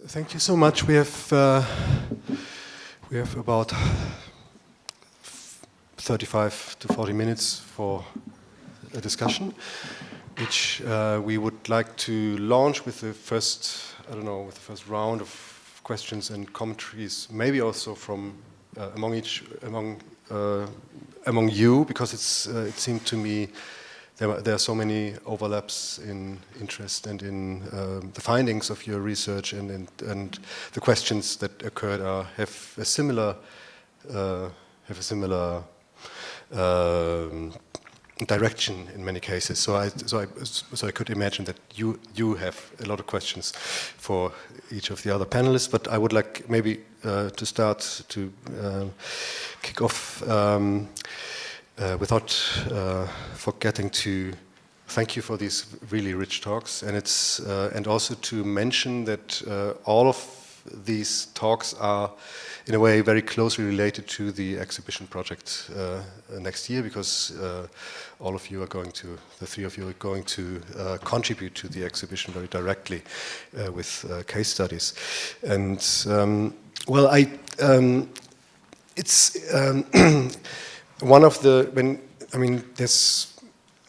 Thank you so much. We have about 35 to 40 minutes for a discussion, which we would like to launch with the first, with the first round of questions and commentaries, maybe also from among you, because it seemed to me there are so many overlaps in interest and in the findings of your research, and the questions that occurred have a similar direction in many cases. So I could imagine that you have a lot of questions for each of the other panelists. But I would like maybe to start to kick off. Without forgetting to thank you for these really rich talks, and also to mention that all of these talks are in a way very closely related to the exhibition project next year, because all of you are going to, the three of you are going to contribute to the exhibition very directly with case studies. And it's one of the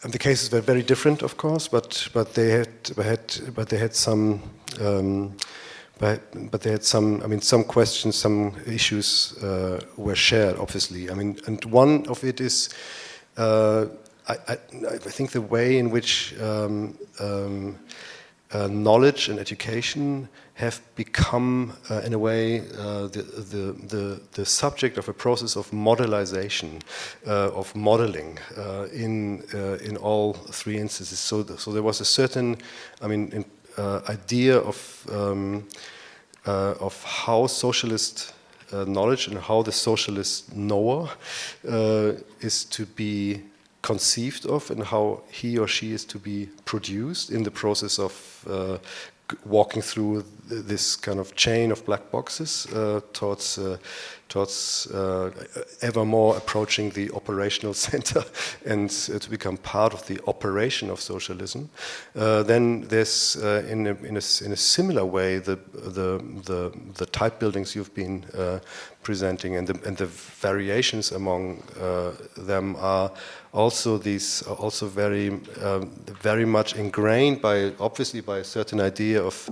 the cases were very different, of course, but they had some some questions, some issues were shared, obviously. And one of it is I think the way in which knowledge and education have become, in a way, the subject of a process of modelization, of modeling in all three instances. So there was a certain, idea of how socialist knowledge and how the socialist knower is to be conceived of, and how he or she is to be produced in the process of walking through this kind of chain of black boxes towards ever more approaching the operational center and to become part of the operation of socialism. Then there's in a similar way the type buildings you've been presenting, and the variations among them are also very much ingrained obviously by a certain idea of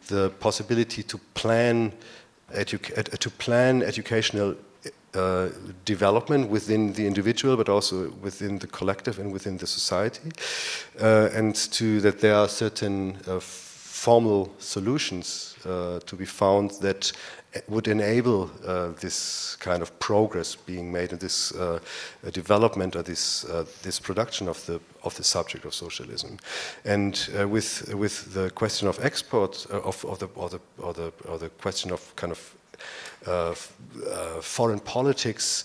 the possibility to plan educational development within the individual, but also within the collective and within the society, and that there are certain formal solutions to be found that would enable this kind of progress being made, and this development or this production of the subject of socialism. And with the question of export or the question of kind of foreign politics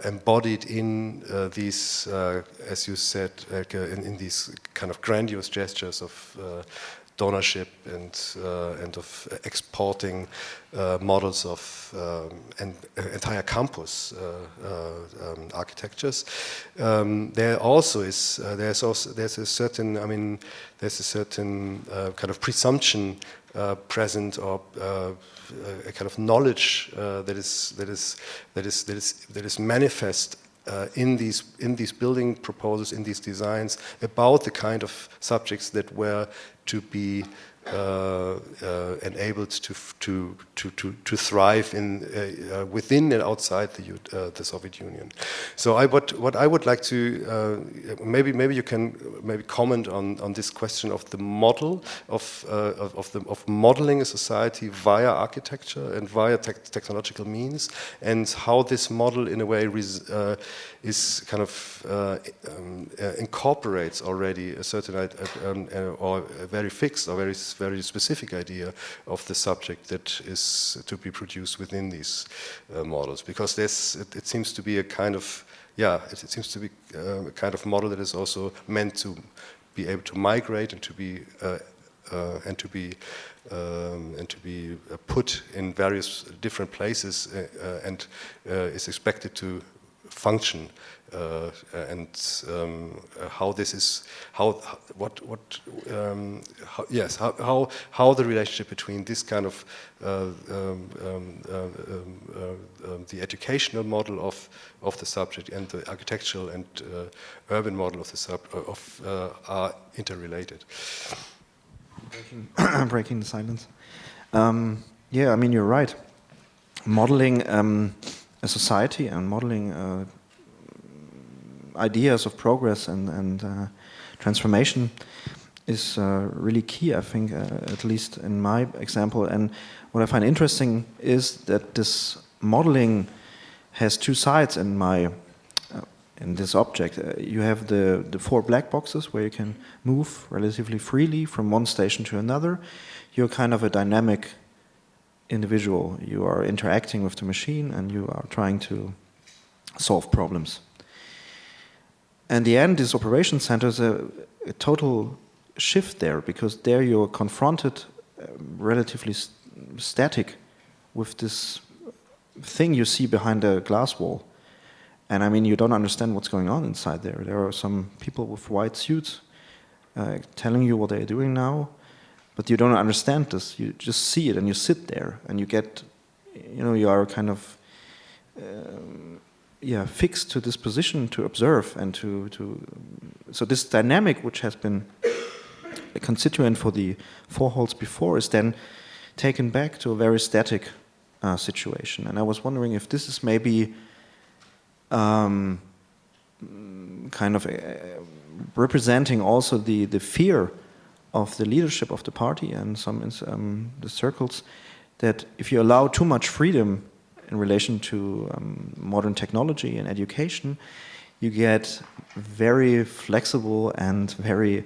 embodied in these, as you said, in these kind of grandiose gestures of donorship and of exporting models of entire campus architectures. There also is there's a certain kind of presumption present, or a kind of knowledge that is manifest in these building proposals, in these designs, about the kind of subjects that were to be enabled to thrive within and outside the Soviet Union. So what I would like to maybe you can comment on this question of the model of modeling a society via architecture and via technological means, and how this model in a way is kind of incorporates already a certain or a very fixed or very specific idea of the subject that is to be produced within these models, because it seems to be a kind of a kind of model that is also meant to be able to migrate and to be put in various different places, and is expected to function. And how this is, how the relationship between this kind of the educational model of the subject and the architectural and urban model of the are interrelated. Breaking the silence. Yeah, I mean, you're right. Modeling a society and modeling ideas of progress and transformation is really key, I think, at least in my example. And what I find interesting is that this modeling has two sides in this object. You have the 4 black boxes where you can move relatively freely from one station to another. You're kind of a dynamic individual. You are interacting with the machine and you are trying to solve problems. And the end, this operation center is a total shift there, because there you're confronted, relatively static, with this thing you see behind a glass wall. And I mean, you don't understand what's going on inside there. There are some people with white suits telling you what they're doing now, but you don't understand this. You just see it and you sit there and you get, you are kind of fixed to this position to observe and so this dynamic, which has been a constituent for the 4 holes before, is then taken back to a very static situation. And I was wondering if this is maybe kind of representing also the fear of the leadership of the party and some the circles, that if you allow too much freedom in relation to modern technology and education, you get very flexible and very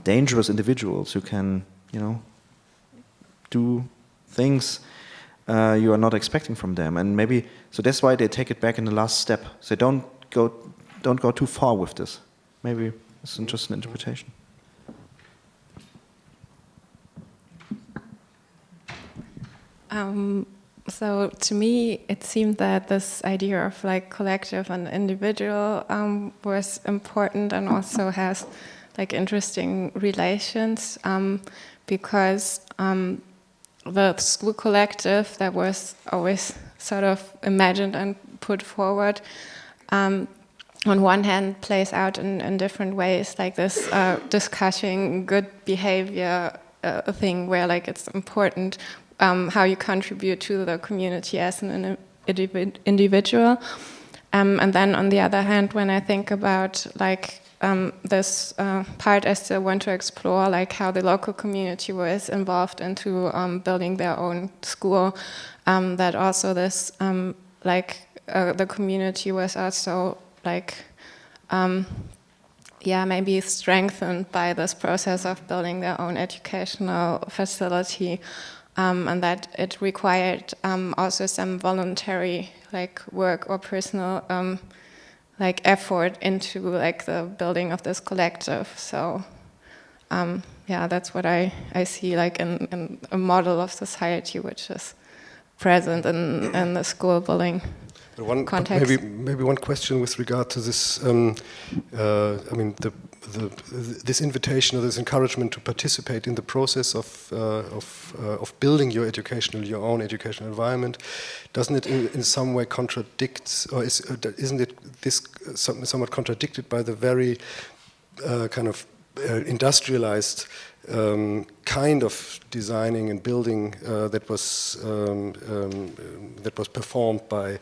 dangerous individuals who can, do things you are not expecting from them. And maybe so that's why they take it back in the last step. So don't go too far with this. Maybe it's just an interpretation. So to me, it seemed that this idea of like collective and individual was important and also has like interesting relations because the school collective that was always sort of imagined and put forward on one hand plays out in different ways, like this discussing good behavior thing where like it's important how you contribute to the community as an individual. And then on the other hand, when I think about like this part, I still want to explore like how the local community was involved into building their own school, that also this the community was also like maybe strengthened by this process of building their own educational facility. And that it required also some voluntary like work or personal like effort into like the building of this collective. So that's what I see like in a model of society which is present in the school building context. Maybe one question with regard to this. This invitation or this encouragement to participate in the process of building your own educational environment, doesn't it in some way contradict, or isn't it this somewhat contradicted by the very kind of industrialized kind of designing and building that was performed by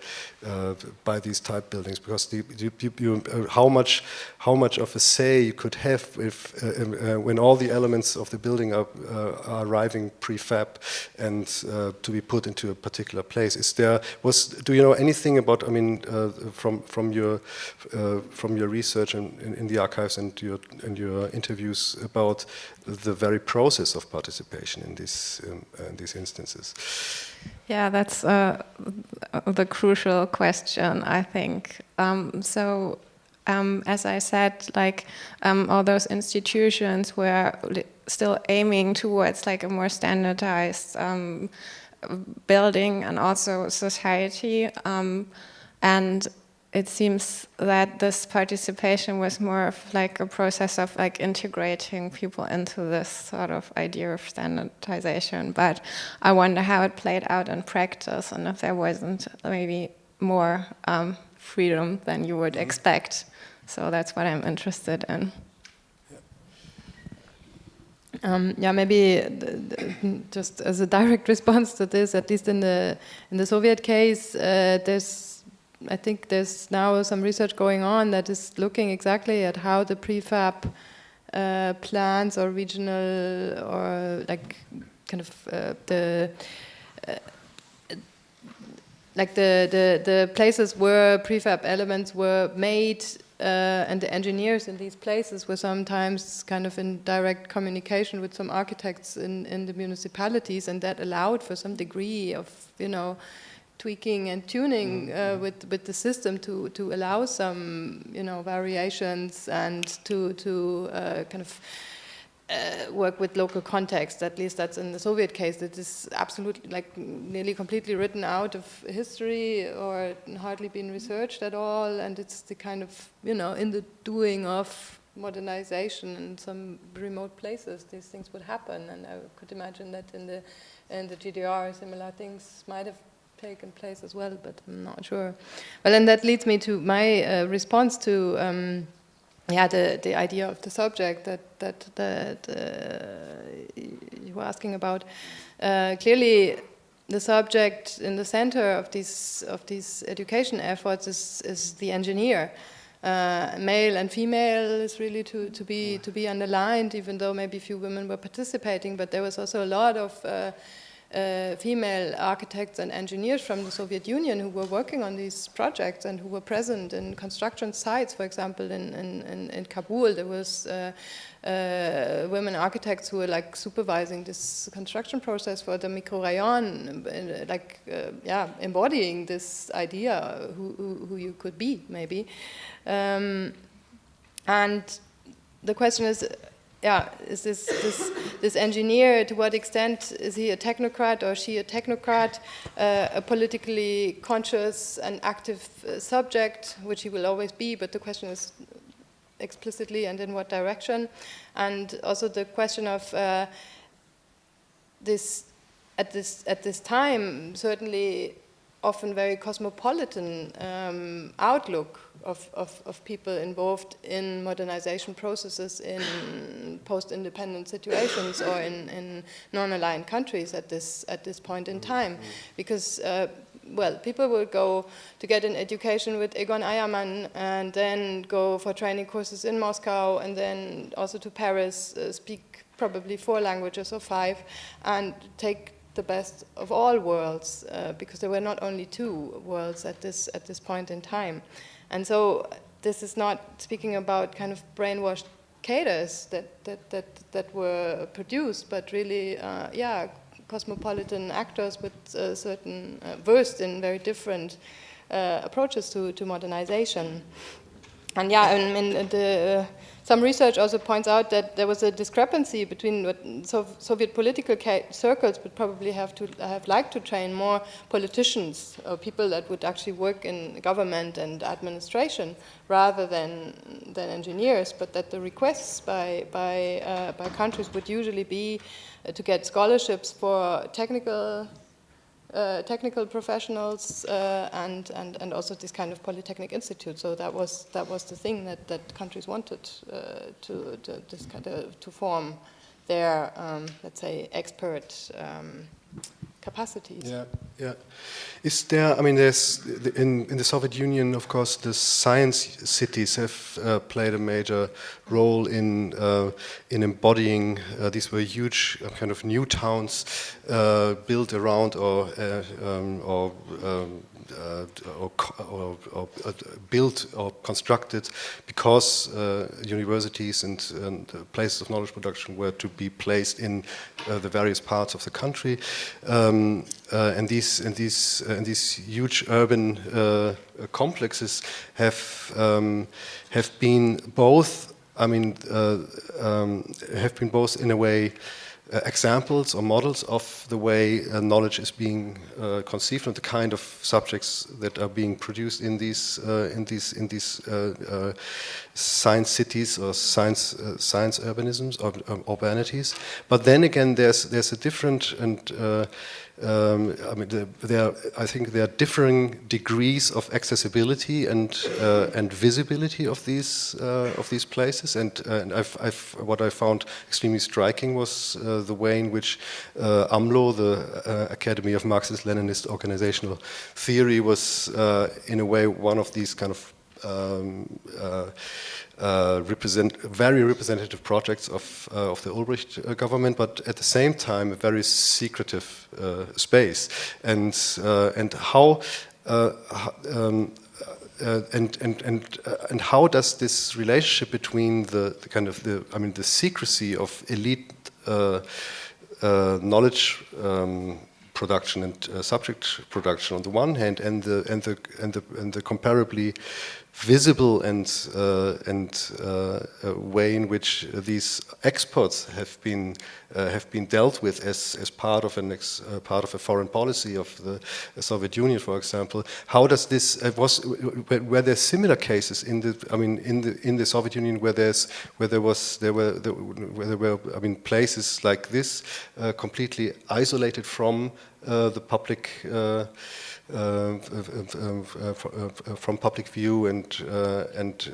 these type buildings? Because how much of a say you could have if when all the elements of the building are arriving prefab and to be put into a particular place? Do you know anything about? I mean, from your research in the archives and your interviews about the very process of participation in these instances? Yeah, that's the crucial question, I think. As I said, like all those institutions were still aiming towards like a more standardized building and also society, and it seems that this participation was more of like a process of like integrating people into this sort of idea of standardization. But I wonder how it played out in practice, and if there wasn't maybe more freedom than you would expect. So that's what I'm interested in. Maybe just as a direct response to this, at least in the Soviet case, I think there's now some research going on that is looking exactly at how the prefab plants or regional or like kind of the places where prefab elements were made. And the engineers in these places were sometimes kind of in direct communication with some architects in the municipalities, and that allowed for some degree of, tweaking and tuning with the system to allow some, variations and to kind of work with local context. At least that's in the Soviet case. That is absolutely, like, nearly completely written out of history or hardly been researched at all. And it's the kind of, in the doing of modernization in some remote places, these things would happen. And I could imagine that in the GDR, similar things might have taken place as well, but I'm not sure. Well, and that leads me to my response to the idea of the subject that you were asking about. Clearly, the subject in the center of these education efforts is the engineer. Male and female is really to be underlined, even though maybe few women were participating. But there was also a lot of female architects and engineers from the Soviet Union who were working on these projects and who were present in construction sites. For example, in Kabul, there was women architects who were like supervising this construction process for the microrayon, embodying this idea who you could be, maybe. And the question is, is this engineer, to what extent is he a technocrat or she a technocrat, a politically conscious and active subject, which he will always be, but the question is explicitly and in what direction. And also the question of this at this time, certainly often very cosmopolitan outlook of people involved in modernization processes in post-independent situations or in non-aligned countries at this point in time, because people will go to get an education with Egon Eiermann and then go for training courses in Moscow and then also to Paris, speak probably 4 languages or 5, and take the best of all worlds, because there were not only 2 worlds at this point in time. And so this is not speaking about kind of brainwashed cadres that were produced, but really, cosmopolitan actors with certain versed in very different approaches to modernization. And some research also points out that there was a discrepancy between what Soviet political circles would probably have liked to train more politicians or people that would actually work in government and administration rather than engineers, but that the requests by countries would usually be to get scholarships for technical professionals and also this kind of polytechnic institute. So that was the thing that countries wanted to form their let's say expert capacities. Yeah. Is there? I mean, there's in the Soviet Union, of course, the science cities have played a major role in embodying. These were huge kind of new towns built around or built or constructed because universities and places of knowledge production were to be placed in the various parts of the country, and these huge urban complexes have been both. I mean, have been both in a way examples or models of the way knowledge is being conceived and the kind of subjects that are being produced in these science cities or science urbanisms or urbanities. But then again, there's a different and I think there are differing degrees of accessibility and visibility of these places. And what I found extremely striking was the way in which AMLO, the Academy of Marxist-Leninist Organizational Theory, was in a way one of these kind of very representative projects of the Ulbricht government, but at the same time a very secretive space, and how how does this relationship between the secrecy of elite knowledge production and subject production on the one hand, and the comparably visible and way in which these exports have been dealt with as part of a foreign policy of the Soviet Union, for example. How does this were there similar cases in the Soviet Union where there were places like this completely isolated from the public from public view, and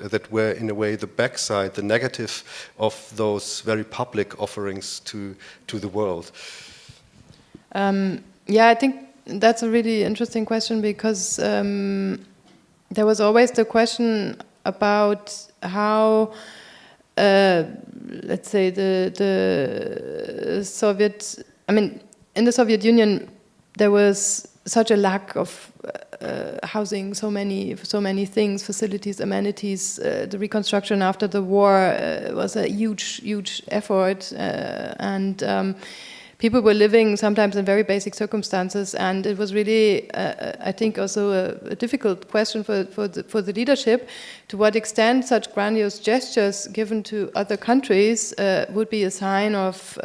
that were in a way the backside, the negative of those very public offerings to the world? Yeah, I think that's a really interesting question, because there was always the question about how, let's say, the Soviet, in the Soviet Union there was such a lack of housing, so many things, facilities, amenities. The reconstruction after the war was a huge effort, and people were living sometimes in very basic circumstances, and it was really, I think, also a difficult question for the leadership, to what extent such grandiose gestures given to other countries would be a sign of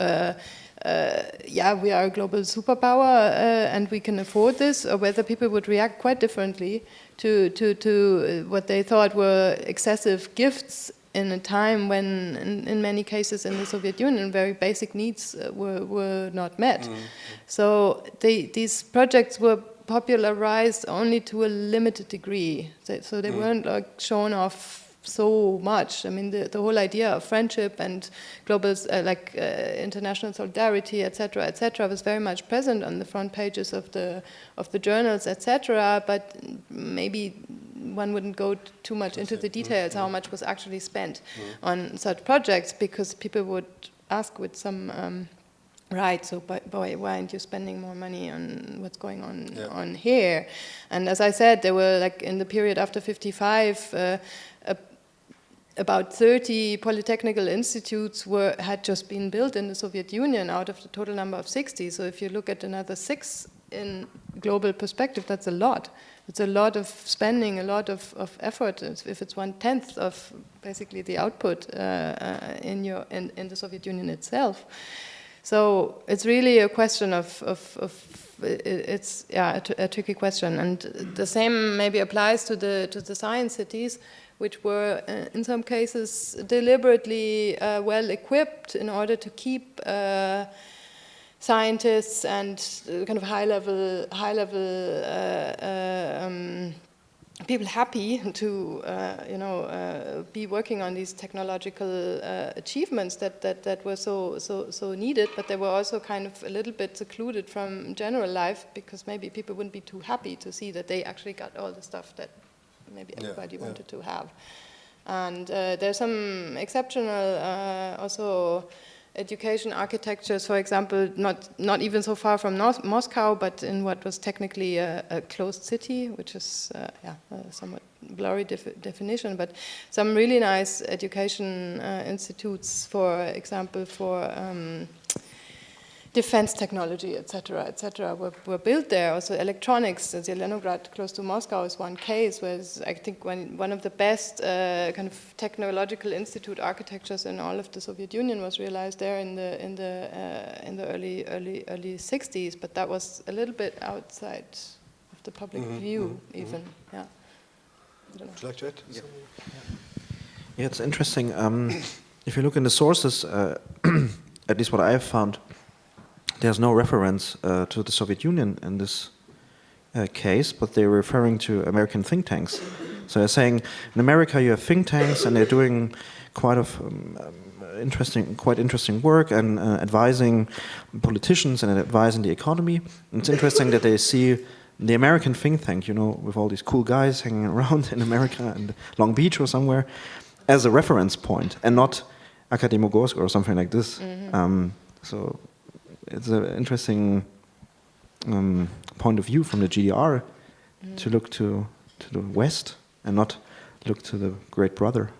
we are a global superpower and we can afford this, or whether people would react quite differently to what they thought were excessive gifts in a time when, in many cases in the Soviet Union, very basic needs were not met. Mm-hmm. So these projects were popularized only to a limited degree. So they weren't shown off so much. The whole idea of friendship and global, international solidarity, etc., was very much present on the front pages of the journals, etc. But maybe one wouldn't go too much into the details how much was actually spent on such projects, because people would ask with some right, so boy, why aren't you spending more money on what's going on here? And as I said, there were, in the period after 55, about 30 polytechnical institutes had just been built in the Soviet Union out of the total number of 60. So if you look at another 6 in global perspective, that's a lot. It's a lot of spending, a lot of effort. If it's 1/10 of basically the output in the Soviet Union itself. So it's really a question it's a tricky question, and the same maybe applies to the science cities, which were in some cases deliberately well equipped in order to keep scientists and kind of high level people happy to be working on these technological achievements that were so needed, but they were also kind of a little bit secluded from general life, because maybe people wouldn't be too happy to see that they actually got all the stuff that maybe everybody wanted to have. And there's some exceptional also education architectures, for example, not even so far from Moscow, but in what was technically a closed city, which is a somewhat blurry definition, but some really nice education institutes, for example, for defense technology, etc., were built there. Also, electronics, Zelenograd, close to Moscow, is one case where I think one of the best kind of technological institute architectures in all of the Soviet Union was realized there in the early 60s. But that was a little bit outside of the public view, even. Yeah. I don't know. Would you like to add? Yeah, it's interesting. If you look in the sources, at least what I have found, there's no reference to the Soviet Union in this case, but they're referring to American think tanks. So they're saying in America you have think tanks, and they're doing quite interesting work and advising politicians and advising the economy. And it's interesting that they see the American think tank, with all these cool guys hanging around in America and Long Beach or somewhere, as a reference point, and not Akademogorsk or something like this. So it's an interesting point of view from the GDR to look to the West and not look to the great brother.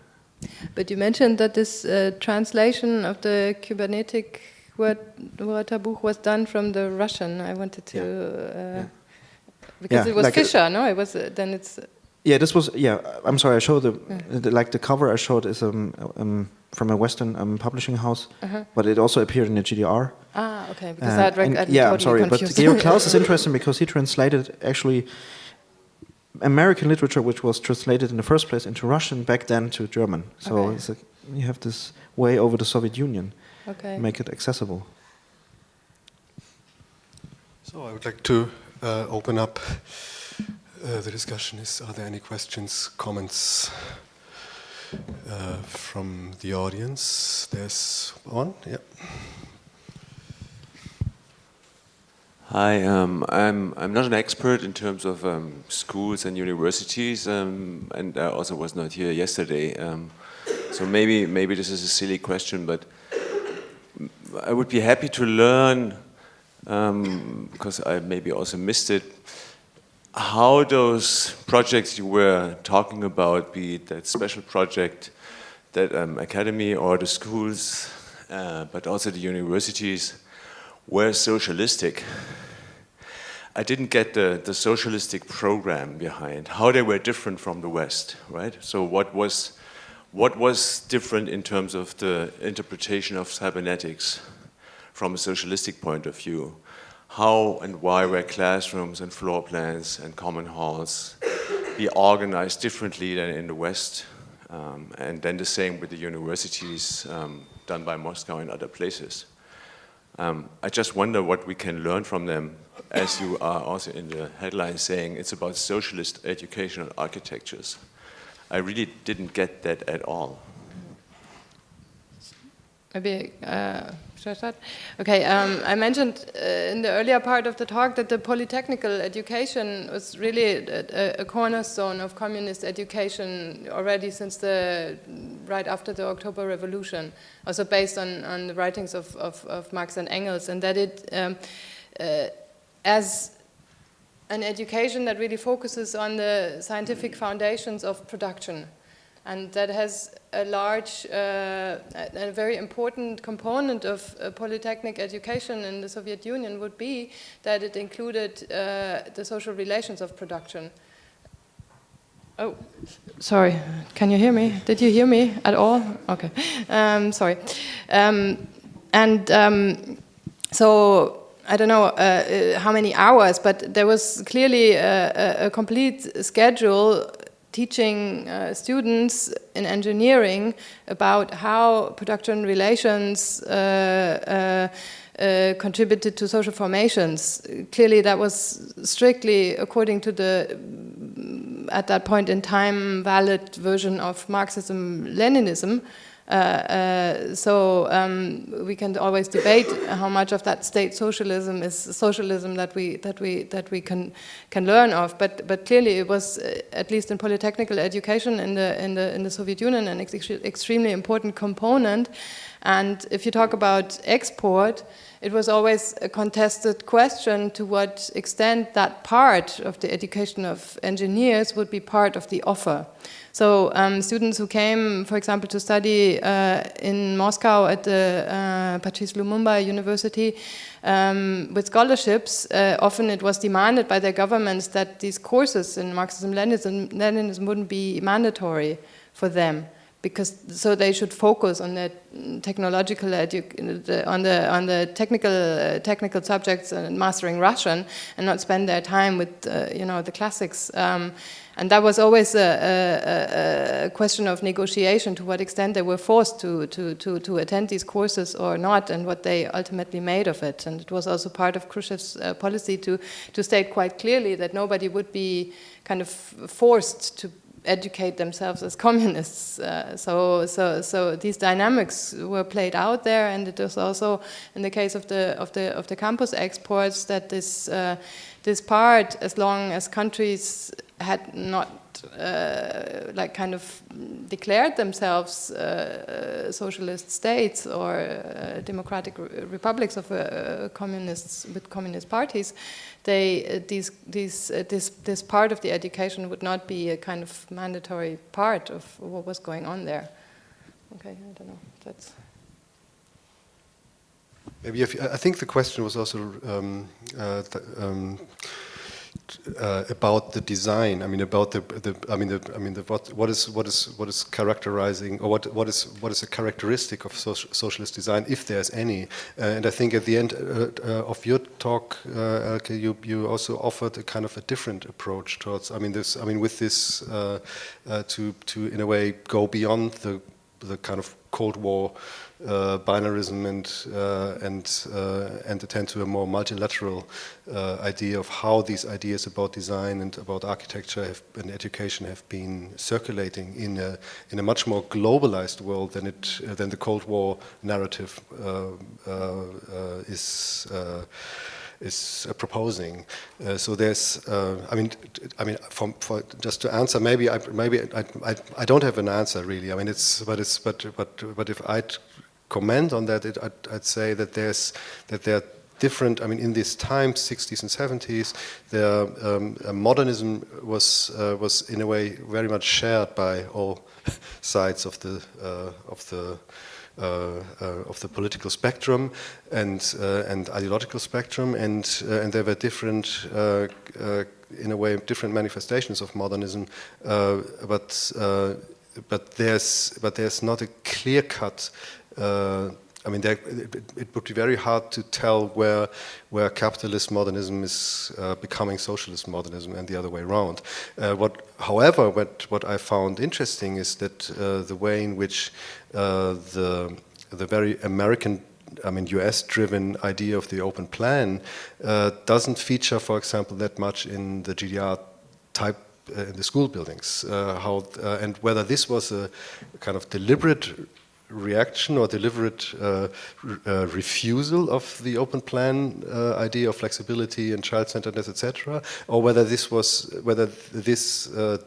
But you mentioned that this translation of the Cybernetic Wörterbuch was done from the Russian. I wanted to because it was like Fischer, no? It was then it's. Yeah, this was. Yeah, I'm sorry. I showed the cover I showed is from a Western publishing house, but it also appeared in the GDR. Ah, okay. Because I'd totally I'm sorry, confused. but Georg Claus is interesting because he translated actually American literature, which was translated in the first place into Russian, back then to German. So you have this way over the Soviet Union, make it accessible. So I would like to open up the discussion. Are there any questions, comments from the audience? There's one. Yeah. Hi, I'm not an expert in terms of schools and universities, and I also was not here yesterday. So maybe this is a silly question, but I would be happy to learn, because I maybe also missed it, how those projects you were talking about, be it that special project, that academy or the schools, but also the universities, were socialistic. I didn't get the socialistic program behind, how they were different from the West, right? So what was different in terms of the interpretation of cybernetics from a socialistic point of view? How and why were classrooms and floor plans and common halls be organized differently than in the West? And then the same with the universities done by Moscow and other places. I just wonder what we can learn from them, as you are also in the headline saying it's about socialist educational architectures. I really didn't get that at all. Maybe, should I start? Okay, I mentioned in the earlier part of the talk that the polytechnical education was really a cornerstone of communist education already since right after the October Revolution, also based on the writings of Marx and Engels, and that it, as an education that really focuses on the scientific foundations of production. And that has a large, a very important component of polytechnic education in the Soviet Union would be that it included the social relations of production. Oh, sorry, can you hear me? Did you hear me at all? Okay, sorry. So, I don't know how many hours, but there was clearly a complete schedule teaching students in engineering about how production relations contributed to social formations. Clearly that was strictly according to the, at that point in time, valid version of Marxism-Leninism. So we can always debate how much of that state socialism is socialism that we can learn of. But clearly it was, at least in polytechnical education in the Soviet Union, an extremely important component. And if you talk about export, it was always a contested question to what extent that part of the education of engineers would be part of the offer. So students who came, for example, to study in Moscow at the Patrice Lumumba University with scholarships, often it was demanded by their governments that these courses in Marxism-Leninism wouldn't be mandatory for them, because so they should focus on the technological on the technical subjects and mastering Russian, and not spend their time with the classics. And that was always a question of negotiation, to what extent they were forced to attend these courses or not, and what they ultimately made of it. And it was also part of Khrushchev's policy to state quite clearly that nobody would be kind of forced to educate themselves as communists. So these dynamics were played out there, and it was also in the case of the campus exports that this part, as long as countries had not kind of declared themselves socialist states or democratic republics of communists with communist parties, this part of the education would not be a kind of mandatory part of what was going on there. Okay, I don't know. That's maybe I think the question was also about the design. I mean, about what is characterizing, or what is a characteristic of socialist design, if there's any. And I think at the end of your talk, Elke, you also offered a kind of a different approach towards. With this to in a way go beyond the kind of Cold War binarism and attend to a more multilateral idea of how these ideas about design and about architecture and education have been circulating in a much more globalized world than the Cold War narrative is proposing. So there's, for just to answer, maybe I don't have an answer really. I mean, but if I'd comment on that, I'd say that there are different. I mean, in these times, 60s and 70s, modernism was in a way very much shared by all sides of the political spectrum and ideological spectrum, and there were different, in a way, different manifestations of modernism, but there's not a clear cut. It would be very hard to tell where capitalist modernism is becoming socialist modernism and the other way around. However, what I found interesting is that the way in which the very American, US-driven idea of the open plan doesn't feature, for example, that much in the GDR type in the school buildings. And whether this was a kind of deliberate reaction or deliberate refusal of the open plan idea of flexibility and child-centeredness, etc., or whether this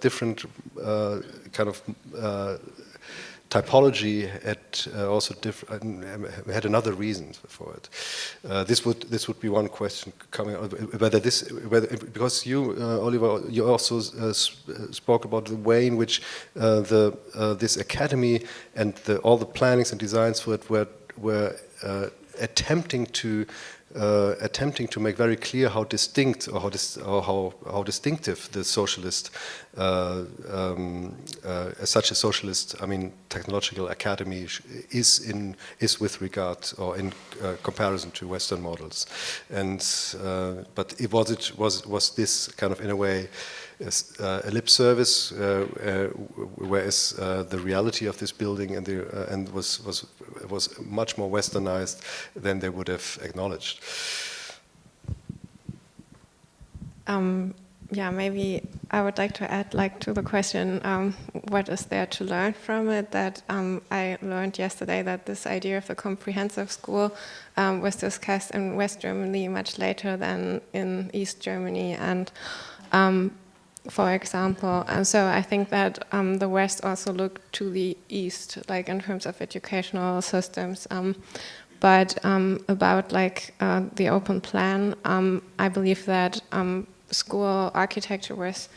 different kind of typology had another reason for it. This would be one question coming out. Because you, Oliver, you also spoke about the way in which this academy and all the plannings and designs for it were attempting to make very clear how distinct or how distinctive the socialist, such a socialist, technological academy is with regard or in comparison to Western models, and but was this kind of in a way a lip service, whereas the reality of this building and was much more westernized than they would have acknowledged. Yeah, maybe I would like to add, to the question, what is there to learn from it? That I learned yesterday that this idea of the comprehensive school was discussed in West Germany much later than in East Germany, and for example, and so I think that the West also looked to the East, in terms of educational systems. But about like the open plan, I believe that school architecture was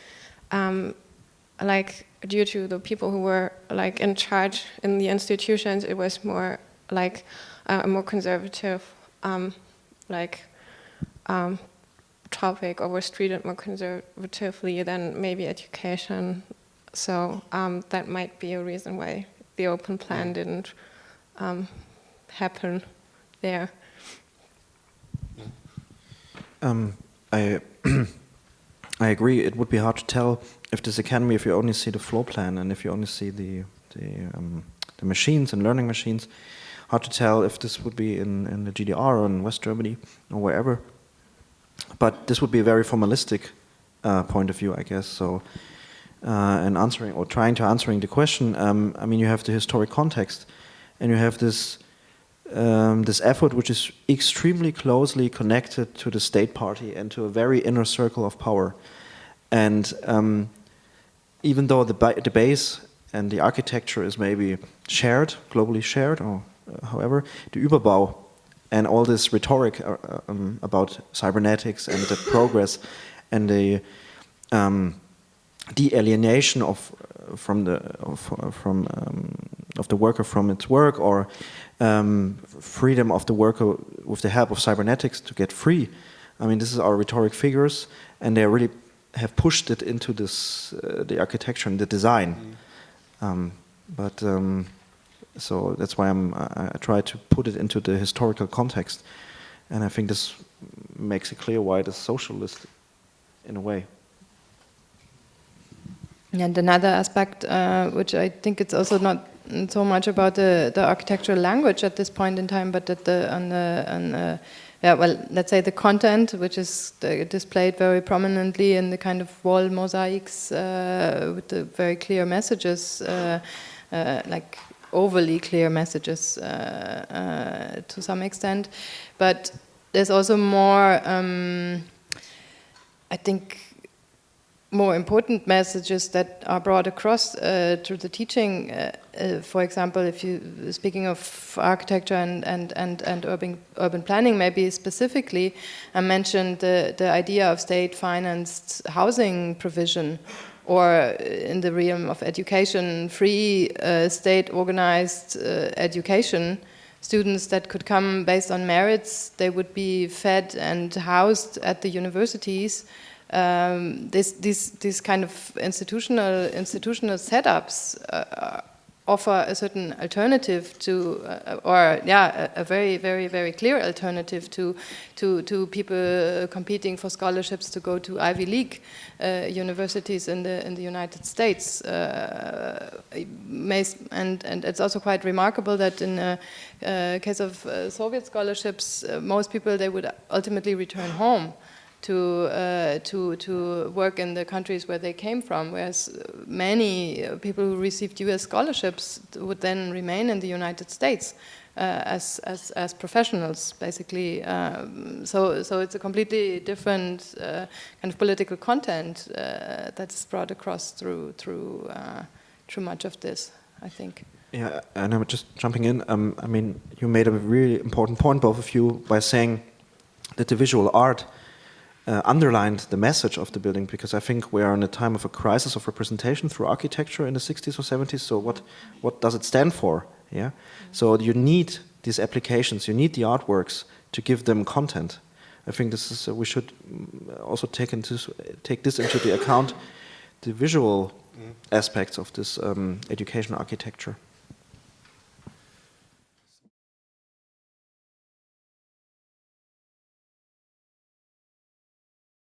like due to the people who were like in charge in the institutions, it was more like a more conservative topic, or was treated more conservatively than maybe education. So that might be a reason why the open plan didn't happen there. I agree. It would be hard to tell if this academy, if you only see the floor plan and if you only see the machines and learning machines, hard to tell if this would be in the GDR or in West Germany or wherever. But this would be a very formalistic point of view, I guess. So, and answering or trying to answering the question, I mean, you have the historic context, and you have this this effort which is extremely closely connected to the state party and to a very inner circle of power. And even though the base and the architecture is maybe shared, globally shared, or however, the Überbau and all this rhetoric about cybernetics and the progress and the alienation of the worker from its work, or freedom of the worker with the help of cybernetics to get free. I mean, this is our rhetoric figures, and they really have pushed it into this the architecture and the design. So that's why I try to put it into the historical context, and I think this makes it clear why it is socialist in a way. And another aspect, which I think it's also not so much about the architectural language at this point in time, but at let's say the content, which is displayed very prominently in the kind of wall mosaics with the very clear messages, like overly clear messages to some extent. But there's also more, I think, more important messages that are brought across through the teaching. For example, if you speaking of architecture and urban planning, maybe specifically, I mentioned the idea of state-financed housing provision, or in the realm of education, free state-organized education. Students that could come based on merits, they would be fed and housed at the universities. These kind of institutional setups offer a certain alternative to, a very, very, very clear alternative to people competing for scholarships to go to Ivy League universities in the United States. And it's also quite remarkable that in the case of Soviet scholarships, most people, they would ultimately return home to work in the countries where they came from, whereas many people who received U.S. scholarships would then remain in the United States as professionals, basically. So it's a completely different kind of political content that's brought across through much of this, I think. Yeah, and I'm just jumping in. I mean, you made a really important point, both of you, by saying that the visual art underlined the message of the building, because I think we are in a time of a crisis of representation through architecture in the 60s or 70s. So what does it stand for? Yeah. So you need these applications, you need the artworks to give them content. I think this is we should also take this into the account, the visual aspects of this educational architecture.